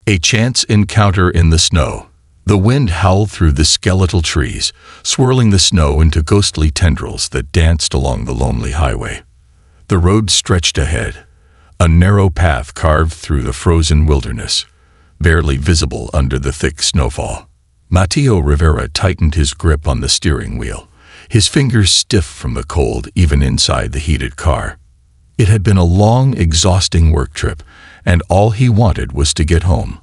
A chance encounter in the snow. The wind howled through the skeletal trees, swirling the snow into ghostly tendrils that danced along the lonely highway. The road stretched ahead, a narrow path carved through the frozen wilderness, barely visible under the thick snowfall. Mateo Rivera tightened his grip on the steering wheel, his fingers stiff from the cold even inside the heated car. It had been a long, exhausting work trip, and all he wanted was to get home.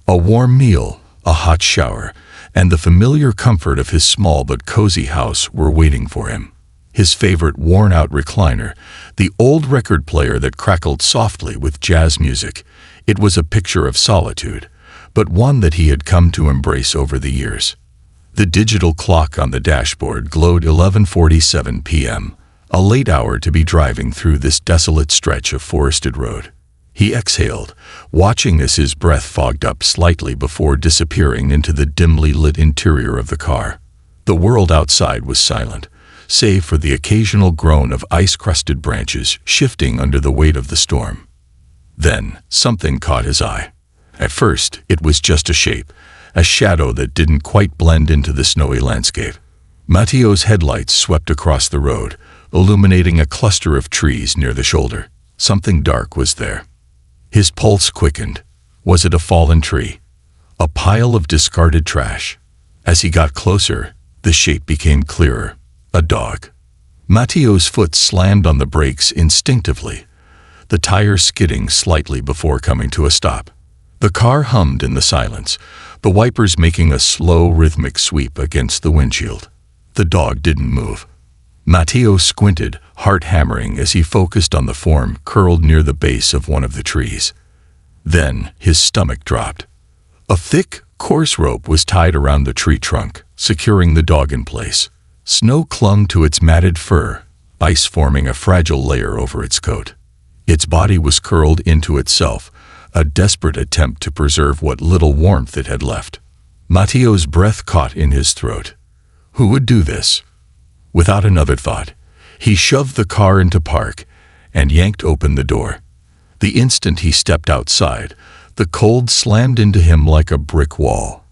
A warm meal, a hot shower, and the familiar comfort of his small but cozy house were waiting for him. His favorite worn-out recliner, the old record player that crackled softly with jazz music, it was a picture of solitude, but one that he had come to embrace over the years. The digital clock on the dashboard glowed 11:47 p.m., a late hour to be driving through this desolate stretch of forested road. He exhaled, watching as his breath fogged up slightly before disappearing into the dimly lit interior of the car. The world outside was silent, save for the occasional groan of ice-crusted branches shifting under the weight of the storm. Then, something caught his eye. At first, it was just a shape, a shadow that didn't quite blend into the snowy landscape. Mateo's headlights swept across the road, illuminating a cluster of trees near the shoulder. Something dark was there. His pulse quickened. Was it a fallen tree? A pile of discarded trash? As he got closer, the shape became clearer. A dog. Mateo's foot slammed on the brakes instinctively, the tire skidding slightly before coming to a stop. The car hummed in the silence, the wipers making a slow, rhythmic sweep against the windshield. The dog didn't move. Mateo squinted, heart hammering as he focused on the form curled near the base of one of the trees. Then his stomach dropped. A thick, coarse rope was tied around the tree trunk, securing the dog in place. Snow clung to its matted fur, ice forming a fragile layer over its coat. Its body was curled into itself, a desperate attempt to preserve what little warmth it had left. Mateo's breath caught in his throat. Who would do this? Without another thought, he shoved the car into park and yanked open the door. The instant he stepped outside, the cold slammed into him like a brick wall.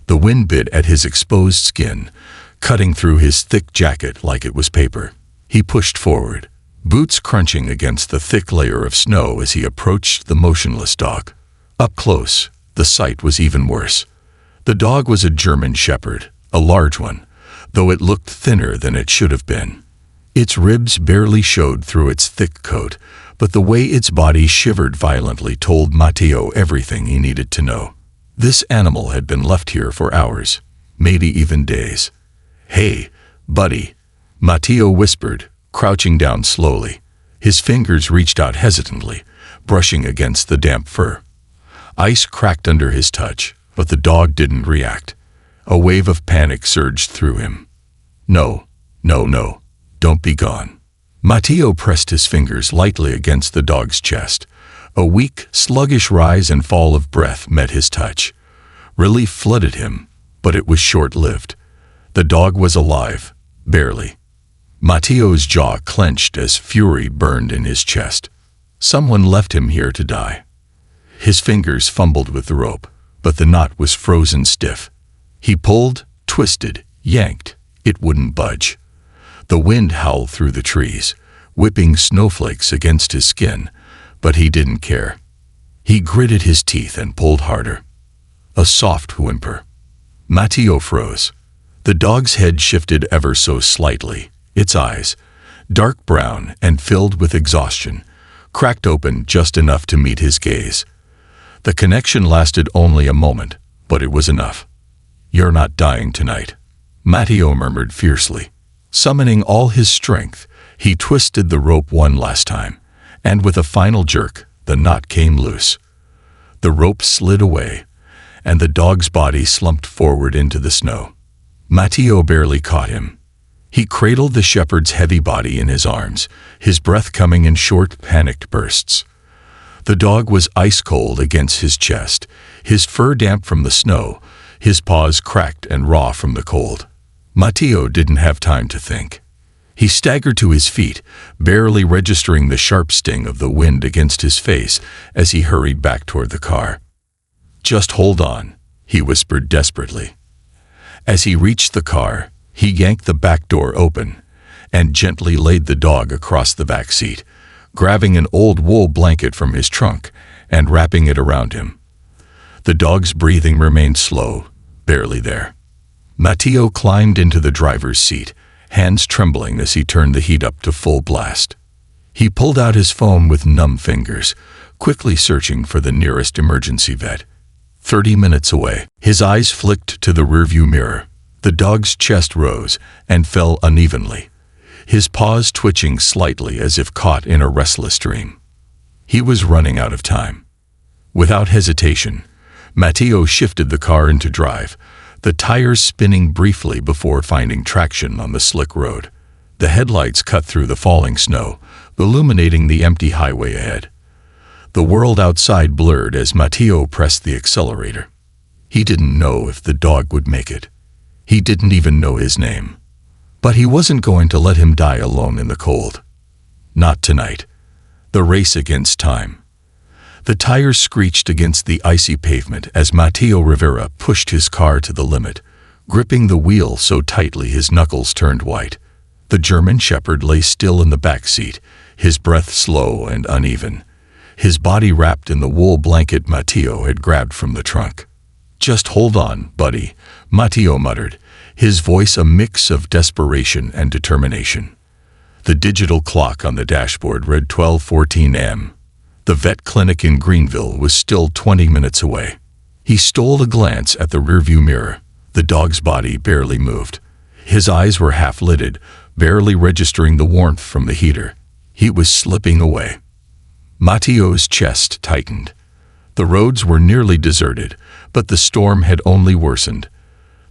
The wind bit at his exposed skin, cutting through his thick jacket like it was paper. He pushed forward, boots crunching against the thick layer of snow as he approached the motionless dog. Up close, the sight was even worse. The dog was a German shepherd, a large one, though it looked thinner than it should have been. Its ribs barely showed through its thick coat, but the way its body shivered violently told Mateo everything he needed to know. This animal had been left here for hours, maybe even days. "Hey, buddy," Mateo whispered, crouching down slowly. His fingers reached out hesitantly, brushing against the damp fur. Ice cracked under his touch, but the dog didn't react. A wave of panic surged through him. No, don't be gone." Mateo pressed his fingers lightly against the dog's chest. A weak, sluggish rise and fall of breath met his touch. Relief flooded him, but it was short-lived. The dog was alive, barely. Mateo's jaw clenched as fury burned in his chest. Someone left him here to die. His fingers fumbled with the rope, but the knot was frozen stiff. He pulled, twisted, yanked. It wouldn't budge. The wind howled through the trees, whipping snowflakes against his skin, but he didn't care. He gritted his teeth and pulled harder. A soft whimper. Mateo froze. The dog's head shifted ever so slightly. Its eyes, dark brown and filled with exhaustion, cracked open just enough to meet his gaze. The connection lasted only a moment, but it was enough. "You're not dying tonight," Mateo murmured fiercely. Summoning all his strength, he twisted the rope one last time, and with a final jerk, the knot came loose. The rope slid away, and the dog's body slumped forward into the snow. Mateo barely caught him. He cradled the shepherd's heavy body in his arms, his breath coming in short, panicked bursts. The dog was ice-cold against his chest, his fur damp from the snow, his paws cracked and raw from the cold. Mateo didn't have time to think. He staggered to his feet, barely registering the sharp sting of the wind against his face as he hurried back toward the car. "Just hold on," he whispered desperately. As he reached the car, he yanked the back door open and gently laid the dog across the back seat, grabbing an old wool blanket from his trunk and wrapping it around him. The dog's breathing remained slow, barely there. Matteo climbed into the driver's seat, hands trembling as he turned the heat up to full blast. He pulled out his phone with numb fingers, quickly searching for the nearest emergency vet. 30 minutes away, his eyes flicked to the rearview mirror. The dog's chest rose and fell unevenly, his paws twitching slightly as if caught in a restless dream. He was running out of time. Without hesitation, Matteo shifted the car into drive, the tires spinning briefly before finding traction on the slick road. The headlights cut through the falling snow, illuminating the empty highway ahead. The world outside blurred as Matteo pressed the accelerator. He didn't know if the dog would make it. He didn't even know his name. But he wasn't going to let him die alone in the cold. Not tonight. The race against time. The tires screeched against the icy pavement as Matteo Rivera pushed his car to the limit, gripping the wheel so tightly his knuckles turned white. The German Shepherd lay still in the back seat, his breath slow and uneven, his body wrapped in the wool blanket Matteo had grabbed from the trunk. "Just hold on, buddy," Matteo muttered, his voice a mix of desperation and determination. The digital clock on the dashboard read 12:14 a.m. The vet clinic in Greenville was still 20 minutes away. He stole a glance at the rearview mirror. The dog's body barely moved. His eyes were half-lidded, barely registering the warmth from the heater. He was slipping away. Matteo's chest tightened. The roads were nearly deserted, but the storm had only worsened.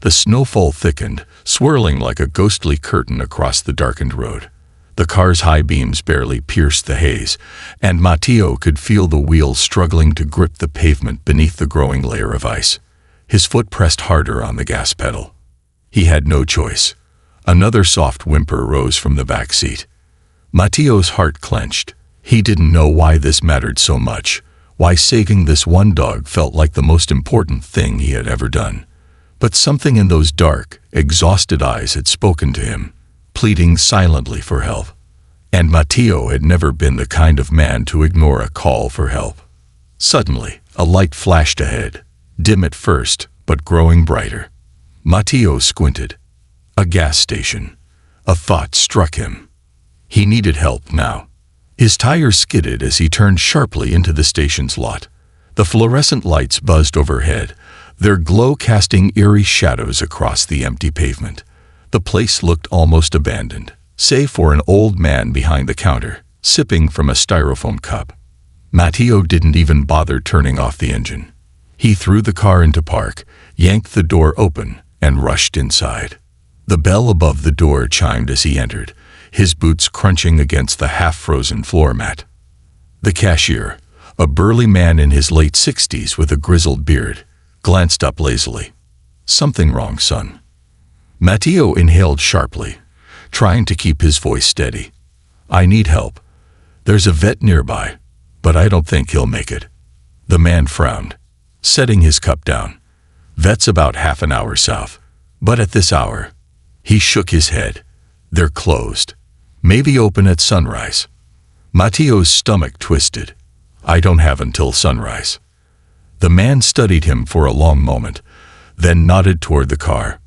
The snowfall thickened, swirling like a ghostly curtain across the darkened road. The car's high beams barely pierced the haze, and Matteo could feel the wheels struggling to grip the pavement beneath the growing layer of ice. His foot pressed harder on the gas pedal. He had no choice. Another soft whimper rose from the back seat. Matteo's heart clenched. He didn't know why this mattered so much, why saving this one dog felt like the most important thing he had ever done. But something in those dark, exhausted eyes had spoken to him, pleading silently for help. And Matteo had never been the kind of man to ignore a call for help. Suddenly, a light flashed ahead, dim at first, but growing brighter. Matteo squinted. A gas station. A thought struck him. He needed help now. His tires skidded as he turned sharply into the station's lot. The fluorescent lights buzzed overhead, their glow casting eerie shadows across the empty pavement. The place looked almost abandoned, save for an old man behind the counter, sipping from a styrofoam cup. Matteo didn't even bother turning off the engine. He threw the car into park, yanked the door open, and rushed inside. The bell above the door chimed as he entered, his boots crunching against the half-frozen floor mat. The cashier, a burly man in his late 60s with a grizzled beard, glanced up lazily. "Something wrong, son?" Matteo inhaled sharply, trying to keep his voice steady. "I need help. There's a vet nearby, but I don't think he'll make it." The man frowned, setting his cup down. "Vet's about half an hour south. But at this hour..." He shook his head. "They're closed. Maybe open at sunrise." Matteo's stomach twisted. "I don't have until sunrise." The man studied him for a long moment, then nodded toward the car.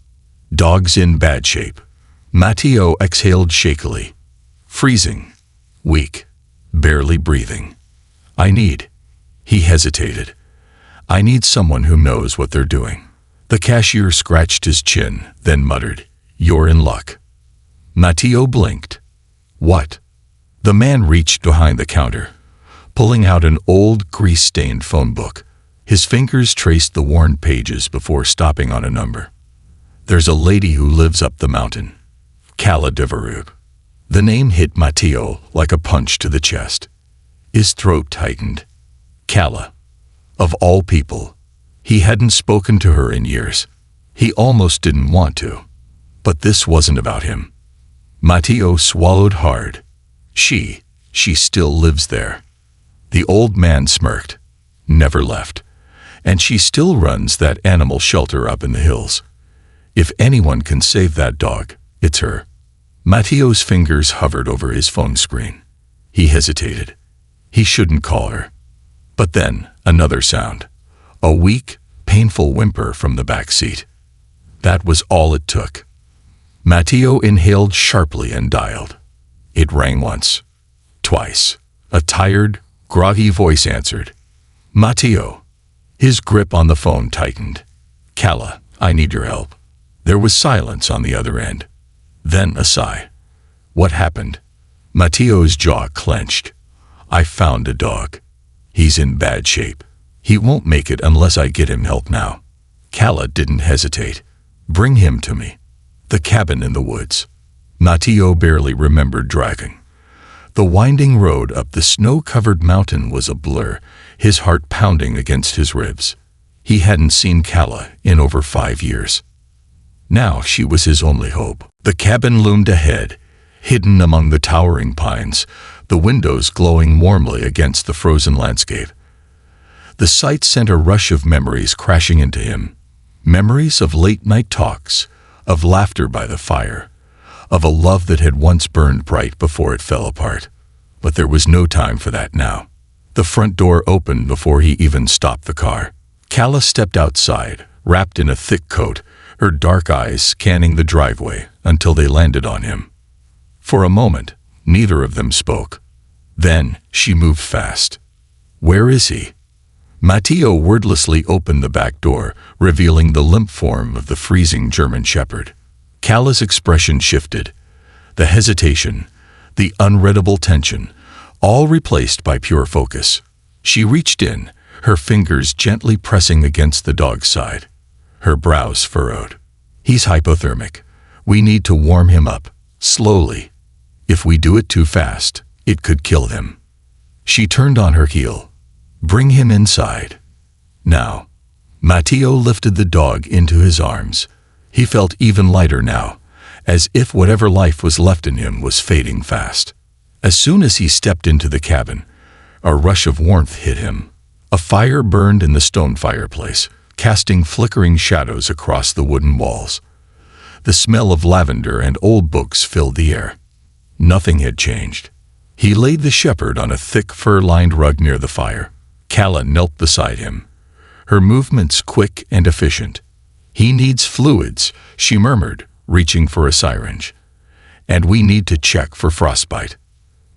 "Dog's in bad shape." Matteo exhaled shakily. "Freezing. Weak. Barely breathing. I need..." He hesitated. "I need someone who knows what they're doing." The cashier scratched his chin, then muttered, "You're in luck." Matteo blinked. "What?" The man reached behind the counter, pulling out an old, grease-stained phone book. His fingers traced the worn pages before stopping on a number. "There's a lady who lives up the mountain. Calla Devereux." The name hit Matteo like a punch to the chest. His throat tightened. Calla. Of all people. He hadn't spoken to her in years. He almost didn't want to. But this wasn't about him. Matteo swallowed hard. She still lives there." The old man smirked. "Never left. and she still runs that animal shelter up in the hills. If anyone can save that dog, it's her. Matteo's fingers hovered over his phone screen. He hesitated. He shouldn't call her. But then, another sound. A weak, painful whimper from the back seat. That was all it took. Matteo inhaled sharply and dialed. It rang once. Twice. A tired, groggy voice answered. Matteo. His grip on the phone tightened. Calla, I need your help. There was silence on the other end. Then a sigh. What happened? Matteo's jaw clenched. I found a dog. He's in bad shape. He won't make it unless I get him help now. Calla didn't hesitate. Bring him to me. The cabin in the woods. Matteo barely remembered driving. The winding road up the snow-covered mountain was a blur, his heart pounding against his ribs. He hadn't seen Calla in over 5 years. Now she was his only hope. The cabin loomed ahead, hidden among the towering pines, the windows glowing warmly against the frozen landscape. The sight sent a rush of memories crashing into him. Memories of late-night talks, of laughter by the fire, of a love that had once burned bright before it fell apart. But there was no time for that now. The front door opened before he even stopped the car. Calla stepped outside, wrapped in a thick coat, her dark eyes scanning the driveway until they landed on him. For a moment, neither of them spoke. Then she moved fast. Where is he? Matteo wordlessly opened the back door, revealing the limp form of the freezing German shepherd. Calla's expression shifted. The hesitation, the unreadable tension, all replaced by pure focus. She reached in, her fingers gently pressing against the dog's side. Her brows furrowed. He's hypothermic. We need to warm him up, slowly. If we do it too fast, it could kill him. She turned on her heel. Bring him inside. Now. Matteo lifted the dog into his arms. He felt even lighter now, as if whatever life was left in him was fading fast. As soon as he stepped into the cabin, a rush of warmth hit him. A fire burned in the stone fireplace, casting flickering shadows across the wooden walls. The smell of lavender and old books filled the air. Nothing had changed. He laid the shepherd on a thick fur-lined rug near the fire. Calla knelt beside him, her movements quick and efficient. He needs fluids, she murmured, reaching for a syringe. And we need to check for frostbite.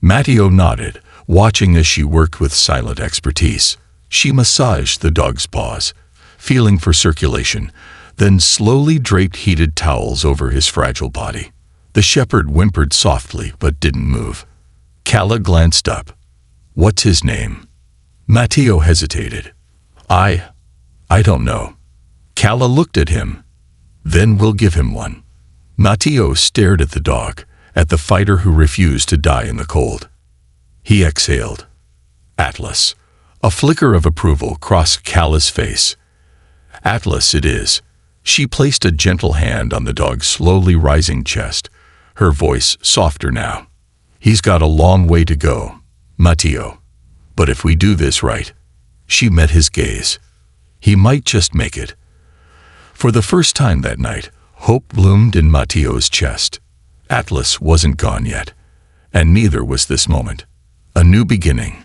Matteo nodded, watching as she worked with silent expertise. She massaged the dog's paws, feeling for circulation, then slowly draped heated towels over his fragile body. The shepherd whimpered softly but didn't move. Calla glanced up. What's his name? Matteo hesitated. I don't know. Calla looked at him. Then we'll give him one. Matteo stared at the dog, at the fighter who refused to die in the cold. He exhaled. Atlas. A flicker of approval crossed Calla's face. Atlas it is. She placed a gentle hand on the dog's slowly rising chest, her voice softer now. He's got a long way to go, Matteo. But if we do this right, she met his gaze. He might just make it. For the first time that night, hope bloomed in Matteo's chest. Atlas wasn't gone yet, and neither was this moment. A new beginning.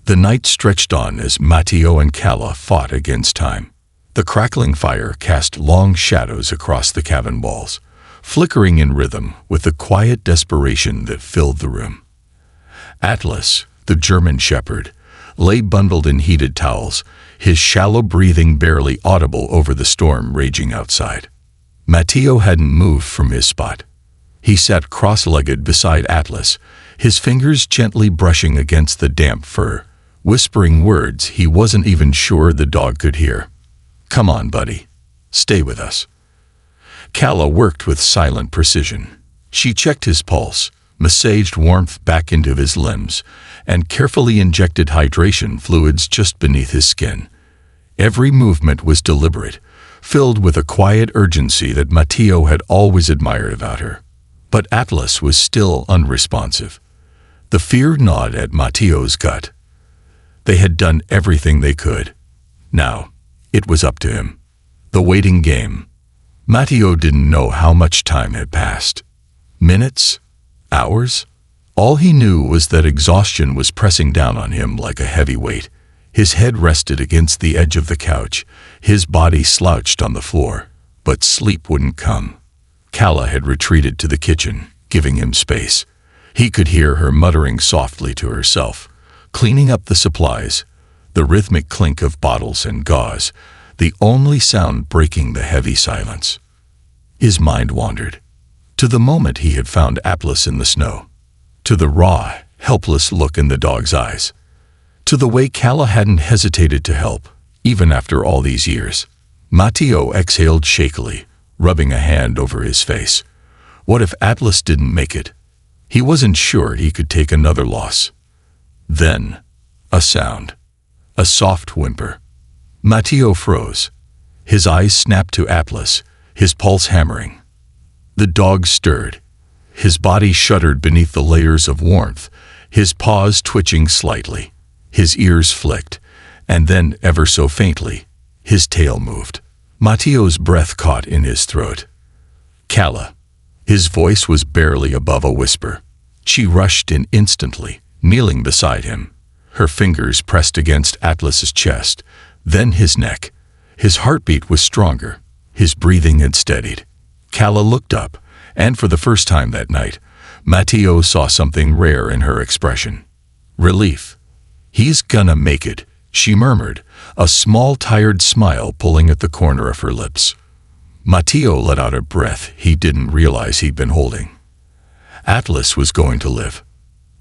The night stretched on as Matteo and Calla fought against time. The crackling fire cast long shadows across the cabin walls, flickering in rhythm with the quiet desperation that filled the room. Atlas, the German shepherd, lay bundled in heated towels, his shallow breathing barely audible over the storm raging outside. Matteo hadn't moved from his spot. He sat cross-legged beside Atlas, his fingers gently brushing against the damp fur, whispering words he wasn't even sure the dog could hear. Come on, buddy. Stay with us. Calla worked with silent precision. She checked his pulse, massaged warmth back into his limbs, and carefully injected hydration fluids just beneath his skin. Every movement was deliberate, filled with a quiet urgency that Matteo had always admired about her. But Atlas was still unresponsive. The fear gnawed at Matteo's gut. They had done everything they could. Now, it was up to him. The waiting game. Matteo didn't know how much time had passed. Minutes? Hours? All he knew was that exhaustion was pressing down on him like a heavy weight. His head rested against the edge of the couch, his body slouched on the floor, but sleep wouldn't come. Calla had retreated to the kitchen, giving him space. He could hear her muttering softly to herself, cleaning up the supplies, the rhythmic clink of bottles and gauze, the only sound breaking the heavy silence. His mind wandered, to the moment he had found Atlas in the snow, to the raw, helpless look in the dog's eyes, to the way Calla hadn't hesitated to help, even after all these years. Matteo exhaled shakily, rubbing a hand over his face. What if Atlas didn't make it? He wasn't sure he could take another loss. Then, a sound. A soft whimper. Matteo froze. His eyes snapped to Atlas, his pulse hammering. The dog stirred. His body shuddered beneath the layers of warmth, his paws twitching slightly. His ears flicked, and then, ever so faintly, his tail moved. Matteo's breath caught in his throat. Calla. His voice was barely above a whisper. She rushed in instantly, kneeling beside him. Her fingers pressed against Atlas's chest, then his neck. His heartbeat was stronger. His breathing had steadied. Calla looked up, and for the first time that night, Matteo saw something rare in her expression. Relief. "He's gonna make it," she murmured, a small tired smile pulling at the corner of her lips. Matteo let out a breath he didn't realize he'd been holding. Atlas was going to live.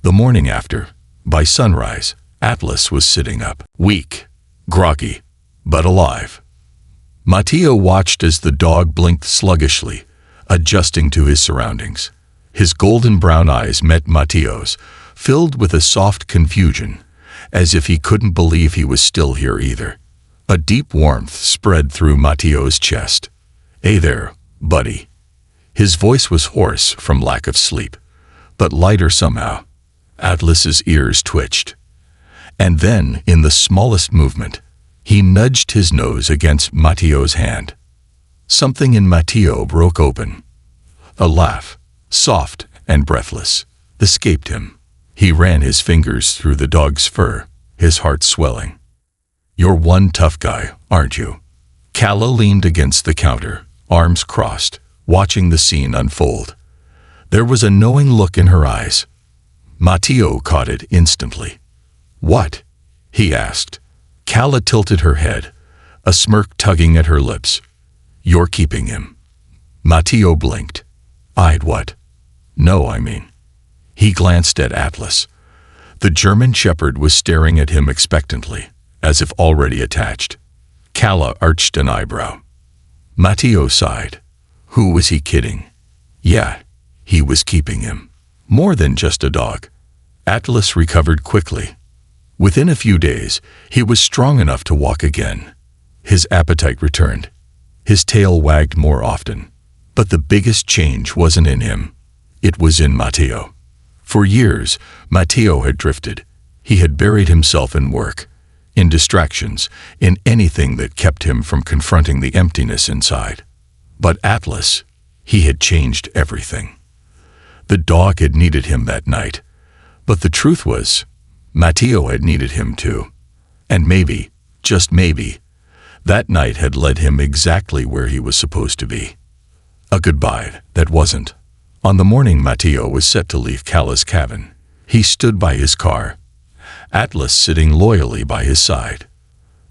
The morning after, by sunrise, Atlas was sitting up, weak, groggy, but alive. Matteo watched as the dog blinked sluggishly, adjusting to his surroundings. His golden brown eyes met Matteo's, filled with a soft confusion, as if he couldn't believe he was still here either. A deep warmth spread through Matteo's chest. "Hey there, buddy." His voice was hoarse from lack of sleep, but lighter somehow. Atlas's ears twitched. And then, in the smallest movement, he nudged his nose against Matteo's hand. Something in Matteo broke open. A laugh, soft and breathless, escaped him. He ran his fingers through the dog's fur, his heart swelling. "You're one tough guy, aren't you?" Calla leaned against the counter, arms crossed, watching the scene unfold. There was a knowing look in her eyes. Matteo caught it instantly. "What?" he asked. Calla tilted her head, a smirk tugging at her lips. "You're keeping him." Matteo blinked. "I'd what?" "No, I mean." He glanced at Atlas. The German shepherd was staring at him expectantly, as if already attached. Calla arched an eyebrow. Matteo sighed. Who was he kidding? Yeah, he was keeping him. More than just a dog. Atlas recovered quickly. Within a few days, he was strong enough to walk again. His appetite returned. His tail wagged more often. But the biggest change wasn't in him. It was in Matteo. For years, Matteo had drifted. He had buried himself in work, in distractions, in anything that kept him from confronting the emptiness inside. But Atlas, he had changed everything. The dog had needed him that night. But the truth was, Matteo had needed him too. And maybe, just maybe, that night had led him exactly where he was supposed to be. A goodbye that wasn't. On the morning Matteo was set to leave Calla's cabin, he stood by his car, Atlas sitting loyally by his side.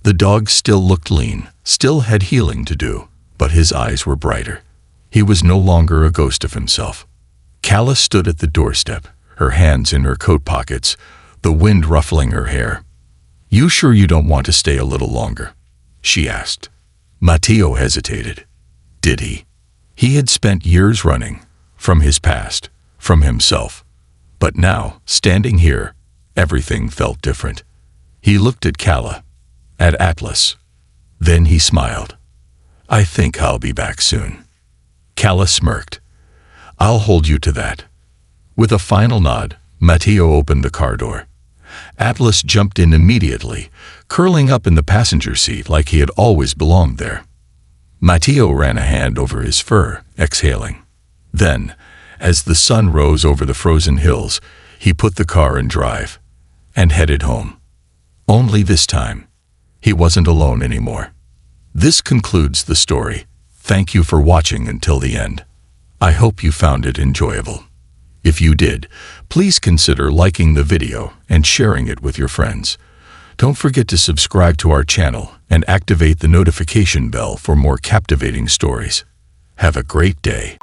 The dog still looked lean, still had healing to do, but his eyes were brighter. He was no longer a ghost of himself. Calla stood at the doorstep, her hands in her coat pockets, the wind ruffling her hair. "You sure you don't want to stay a little longer?" she asked. Matteo hesitated. Did he? He had spent years running, from his past, from himself. But now, standing here, everything felt different. He looked at Calla, at Atlas. Then he smiled. "I think I'll be back soon." Calla smirked. "I'll hold you to that." With a final nod, Matteo opened the car door. Atlas jumped in immediately, curling up in the passenger seat like he had always belonged there. Matteo ran a hand over his fur, exhaling. Then, as the sun rose over the frozen hills, he put the car in drive and headed home. Only this time, he wasn't alone anymore. This concludes the story. Thank you for watching until the end. I hope you found it enjoyable. If you did, please consider liking the video and sharing it with your friends. Don't forget to subscribe to our channel and activate the notification bell for more captivating stories. Have a great day.